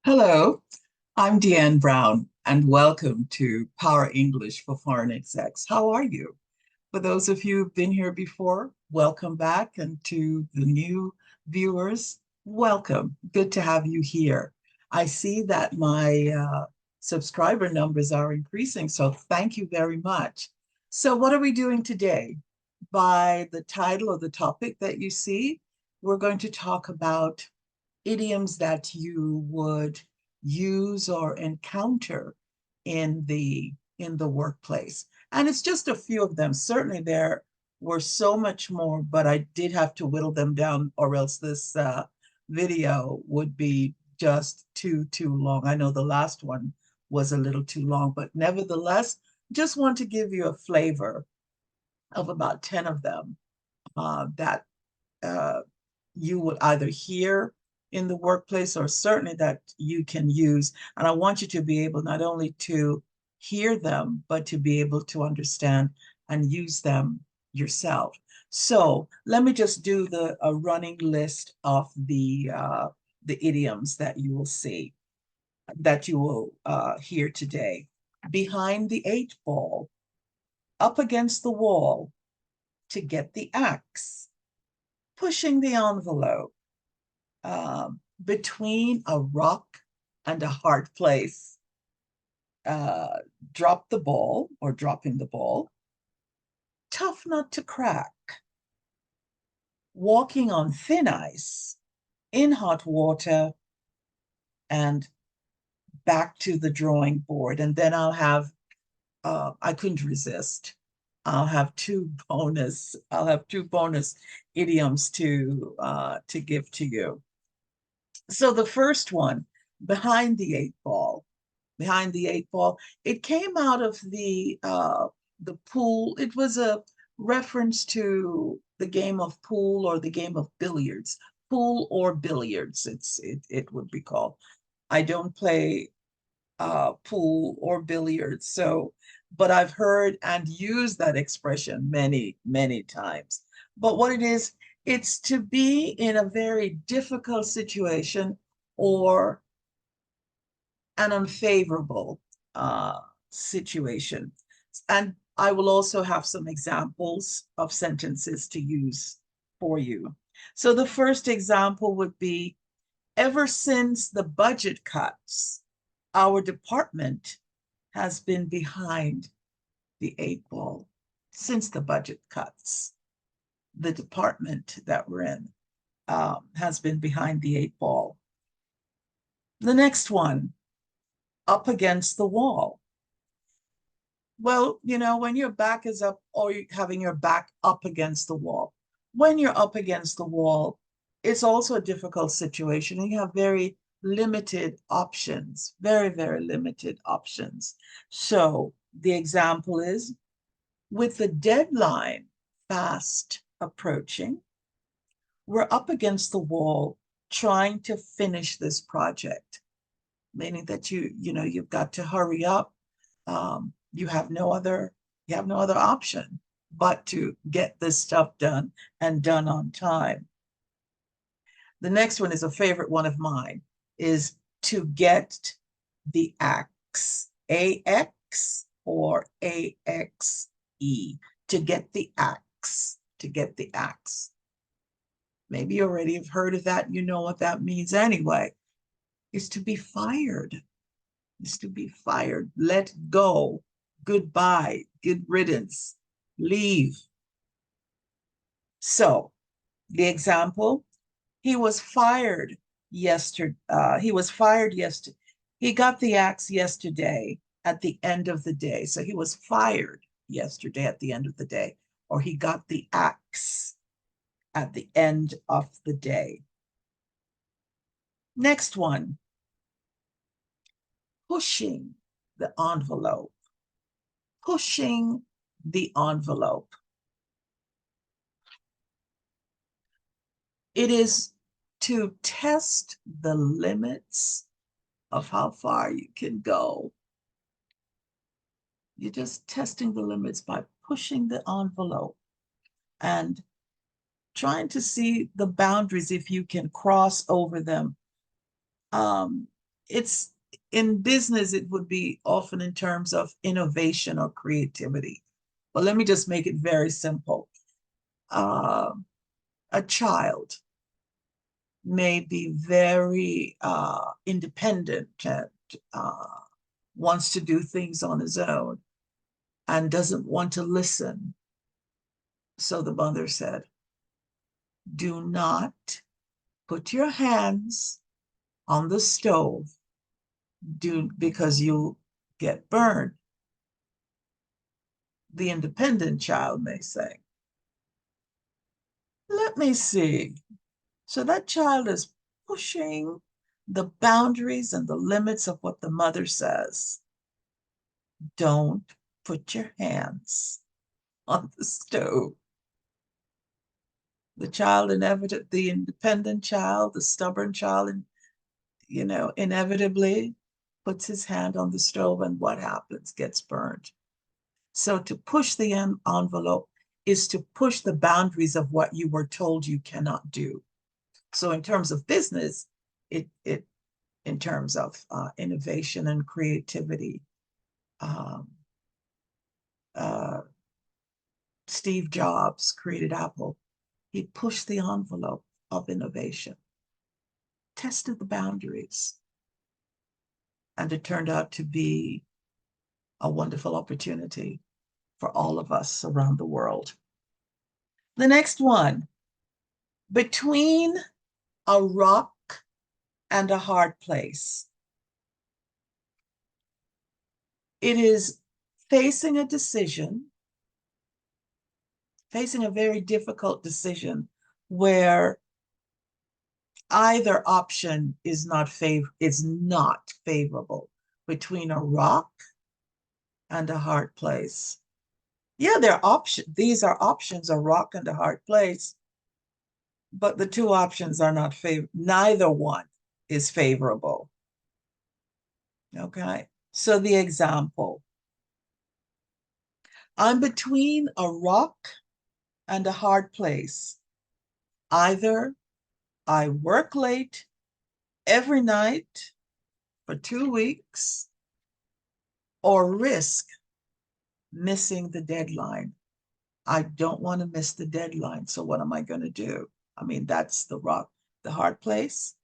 Hello, I'm Deanne Brown, and welcome to Power English for Foreign Execs. How are you? For those of you who've been here before, welcome back. And to the new viewers, welcome. Good to have you here. I see that my subscriber numbers are increasing, so thank you very much. So, what are we doing today? By the title of the topic that you see, we're going to talk about idioms that you would use or encounter in the workplace. And it's just a few of them. Certainly there were so much more, but I did have to whittle them down, or else this video would be just too long. I know the last one was a little too long, but nevertheless, just want to give you a flavor of about 10 of them that uh, you would either hear in the workplace or certainly that you can use. And I want you to be able not only to hear them, but to be able to understand and use them yourself. So let me just do a running list of the idioms that you will see, that you will hear today. Behind the eight ball, up against the wall, to get the axe, pushing the envelope, between a rock and a hard place, uh, drop the ball or dropping the ball, tough not to crack, walking on thin ice, in hot water, and back to the drawing board. And then I couldn't resist. I'll have two bonus idioms to give to you. So the first one, behind the eight ball, behind the eight ball, it came out of the pool. It was a reference to the game of pool or the game of billiards, pool or billiards. It would be called. I don't play pool or billiards, so but I've heard and used that expression many times. But what it is, it's to be in a very difficult situation or an unfavorable situation. And I will also have some examples of sentences to use for you. So the first example would be, ever since the budget cuts, our department has been behind the eight ball. Since the budget cuts, the department that we're in has been behind the eight ball. The next one, up against the wall. Well, when your back is up or you're having your back up against the wall, when you're up against the wall, it's also a difficult situation. You have very limited options, very limited options. So the example is, with the deadline fast approaching, we're up against the wall trying to finish this project, meaning that you've got to hurry up. You have no other option but to get this stuff done and done on time. The next one is a favorite one of mine, is to get the axe, AX or AXE, to get the axe, to get the axe. Maybe you already have heard of that. You know what that means anyway. Is to be fired, is to be fired, let go, goodbye, good riddance, leave. So the example, he was fired yesterday. He was fired yesterday. He got the axe yesterday at the end of the day. So he was fired yesterday at the end of the day, or he got the axe at the end of the day. Next one, pushing the envelope, pushing the envelope. It is to test the limits of how far you can go. You're just testing the limits by pushing the envelope and trying to see the boundaries if you can cross over them. it's in business, it would be often in terms of innovation or creativity. But let me just make it very simple. A child may be very independent and wants to do things on his own and doesn't want to listen. So the mother said, do not put your hands on the stove because you'll get burned. The independent child may say, let me see. So that child is pushing the boundaries and the limits of what the mother says. Don't put your hands on the stove. The child inevitably, the independent child, the stubborn child, inevitably puts his hand on the stove, and what happens? Gets burned. So to push the envelope is to push the boundaries of what you were told you cannot do. So in terms of business, it in terms of innovation and creativity, Steve Jobs created Apple. He pushed the envelope of innovation, tested the boundaries, and it turned out to be a wonderful opportunity for all of us around the world. The next one, between a rock and a hard place. It is facing a decision, facing a very difficult decision where either option is not favorable, between a rock and a hard place. Yeah, there are options. These are options, a rock and a hard place, but the two options are not favorable. Neither one is favorable. Okay, so the example, I'm between a rock and a hard place. Either I work late every night for 2 weeks or risk missing the deadline. I don't want to miss the deadline. So what am I going to do? I mean, that's the rock. The hard place,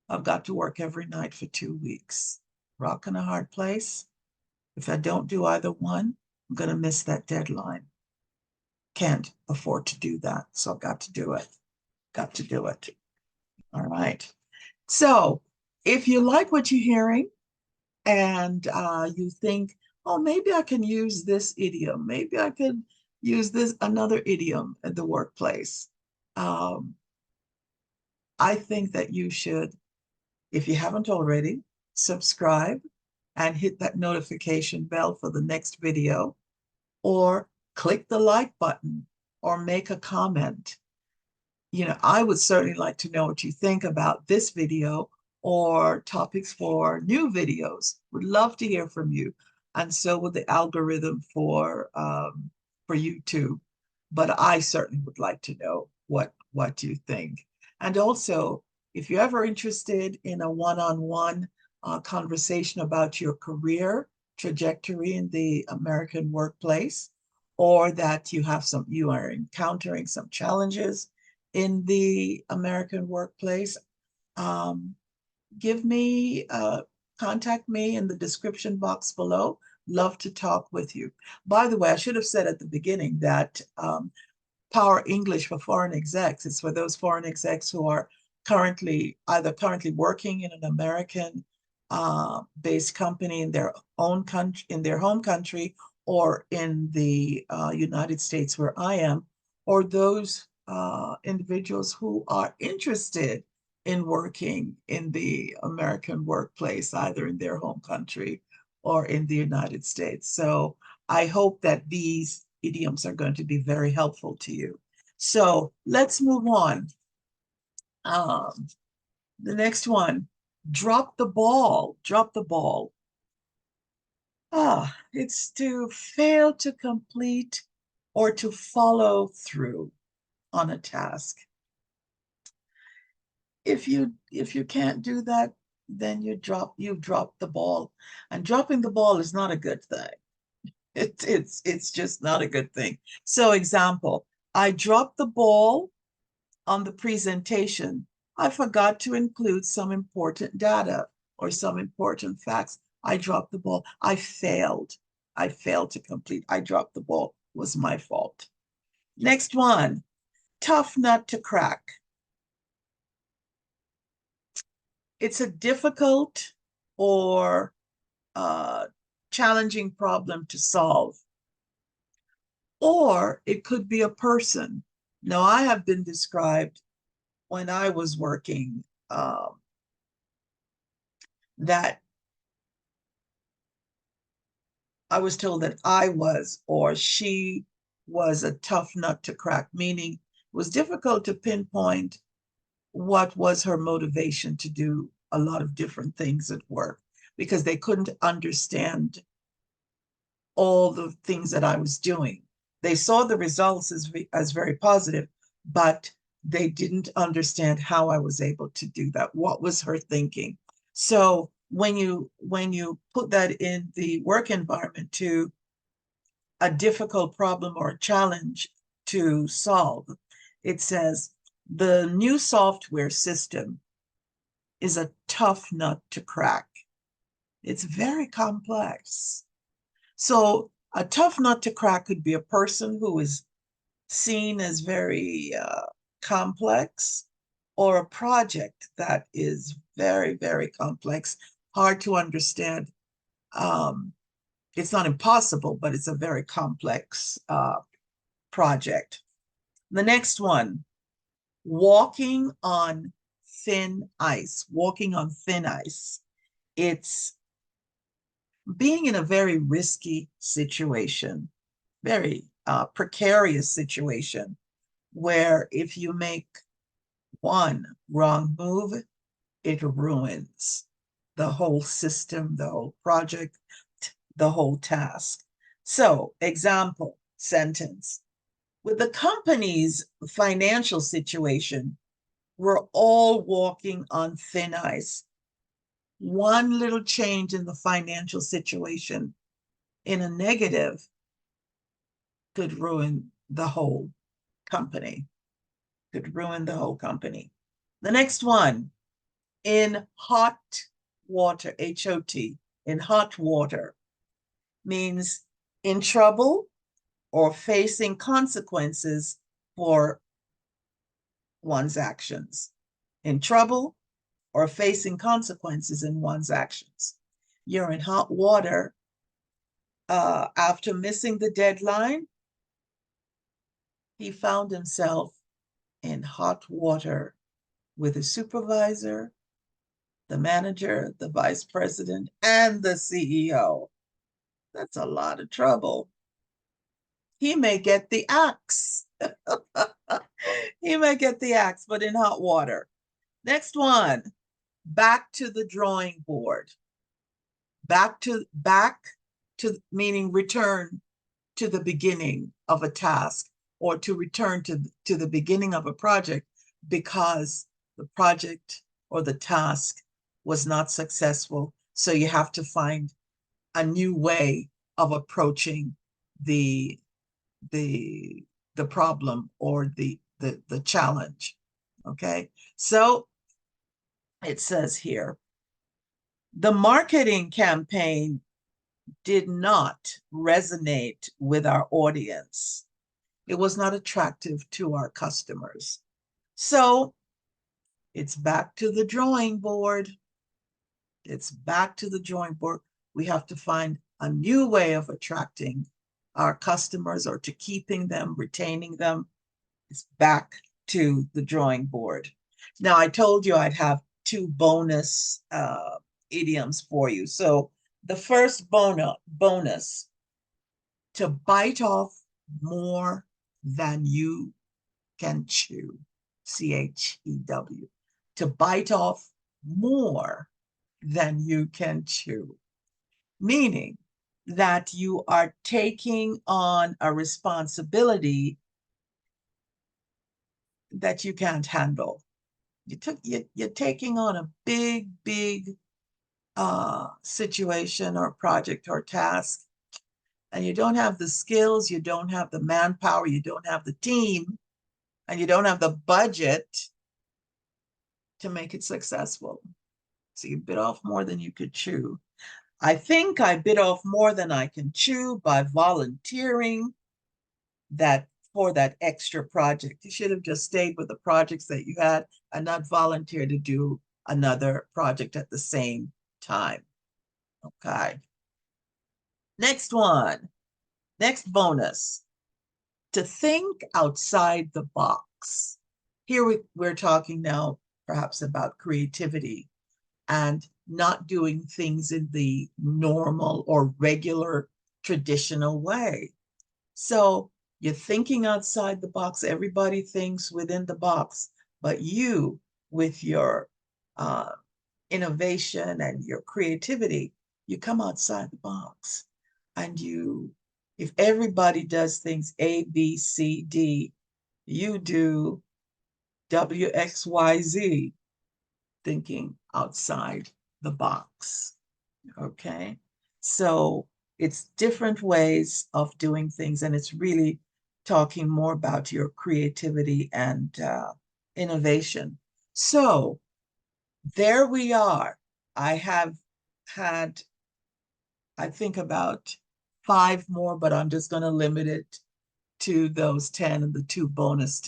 I've got to work every night for 2 weeks. Rock and a hard place. If I don't do either one, I'm going to miss that deadline. Can't afford to do that. So I've got to do it. Got to do it. All right. So if you like what you're hearing and you think, oh, maybe I can use this idiom, maybe I could use this another idiom at the workplace. I think that you should, if you haven't already, subscribe and hit that notification bell for the next video, or click the like button or make a comment. I would certainly like to know what you think about this video or topics for new videos. Would love to hear from you. And so would the algorithm for YouTube. But I certainly would like to know what you think. And also, if you're ever interested in a one-on-one conversation about your career trajectory in the American workplace, or that you are encountering some challenges in the American workplace, contact me in the description box below. Love to talk with you. By the way, I should have said at the beginning that Power English for Foreign Execs is for those foreign execs who are either currently working in an American based company in their own country, in their home country, or in the United States where I am, or those individuals who are interested in working in the American workplace, either in their home country or in the United States. So I hope that these idioms are going to be very helpful to you. So let's move on. The next one, drop the ball, drop the ball. It's to fail to complete or to follow through on a task. If you can't do that, then you've dropped the ball. And dropping the ball is not a good thing. It's just not a good thing. So example, I dropped the ball on the presentation. I forgot to include some important data or some important facts. I dropped the ball. I failed. I failed to complete. I dropped the ball. It was my fault. Next one, tough nut to crack. It's a difficult or challenging problem to solve. Or it could be a person. Now, I have been described when I was working that I was told that I was or she was a tough nut to crack, meaning it was difficult to pinpoint what was her motivation to do a lot of different things at work because they couldn't understand all the things that I was doing. They saw the results as very positive, but they didn't understand how I was able to do that. What was her thinking? So when you put that in the work environment to a difficult problem or a challenge to solve, it says the new software system is a tough nut to crack. It's very complex. So a tough nut to crack could be a person who is seen as very complex, or a project that is very, very complex, hard to understand. It's not impossible, but it's a very complex project. The next one, walking on thin ice. Walking on thin ice. It's being in a very risky situation, very precarious situation, where if you make one wrong move, it ruins the whole system, the whole project, the whole task. So, example, sentence. With the company's financial situation, we're all walking on thin ice. One little change in the financial situation in a negative could ruin the whole company. Could ruin the whole company. The next one, in hot water, H-O-T, in hot water, means in trouble or facing consequences for one's actions. In trouble or facing consequences in one's actions. You're in hot water after missing the deadline. He found himself in hot water with the supervisor, the manager, the vice president, and the CEO. That's a lot of trouble. He may get the axe. He may get the axe, but in hot water. Next one, back to the drawing board. Back to meaning return to the beginning of a task, or to return to the beginning of a project because the project or the task was not successful. So you have to find a new way of approaching the problem or the challenge. Okay, so it says here, the marketing campaign did not resonate with our audience. It was not attractive to our customers. So it's back to the drawing board. It's back to the drawing board. We have to find a new way of attracting our customers or to keeping them, retaining them. It's back to the drawing board. Now, I told you I'd have two bonus idioms for you. So the first bonus, to bite off more than you can chew, C-H-E-W, to bite off more than you can chew, meaning that you are taking on a responsibility that you can't handle. You're taking on a big situation or project or task, and you don't have the skills, you don't have the manpower, you don't have the team, and you don't have the budget to make it successful. So you bit off more than you could chew. I think I bit off more than I can chew by volunteering that for that extra project. You should have just stayed with the projects that you had and not volunteer to do another project at the same time. Okay. Next one. Next bonus. To think outside the box. Here we're talking now perhaps about creativity and not doing things in the normal or regular traditional way. So you're thinking outside the box. Everybody thinks within the box, but you, with your uh, innovation and your creativity, you come outside the box. And if everybody does things A, B, C, D, you do W, X, Y, Z, thinking outside the box. Okay. So it's different ways of doing things, and it's really talking more about your creativity and innovation. So there we are. I have had, I think, about 5 more, but I'm just going to limit it to those 10 and the 2 bonuses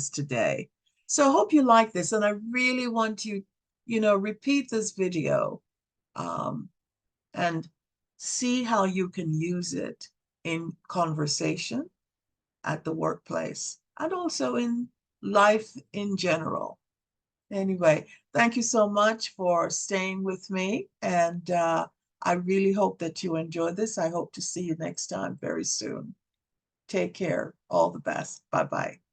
today. So I hope you like this, and I really want you, repeat this video um, and see how you can use it in conversation at the workplace and also in life in general. Anyway, thank you so much for staying with me. And I really hope that you enjoy this. I hope to see you next time very soon. Take care. All the best. Bye-bye.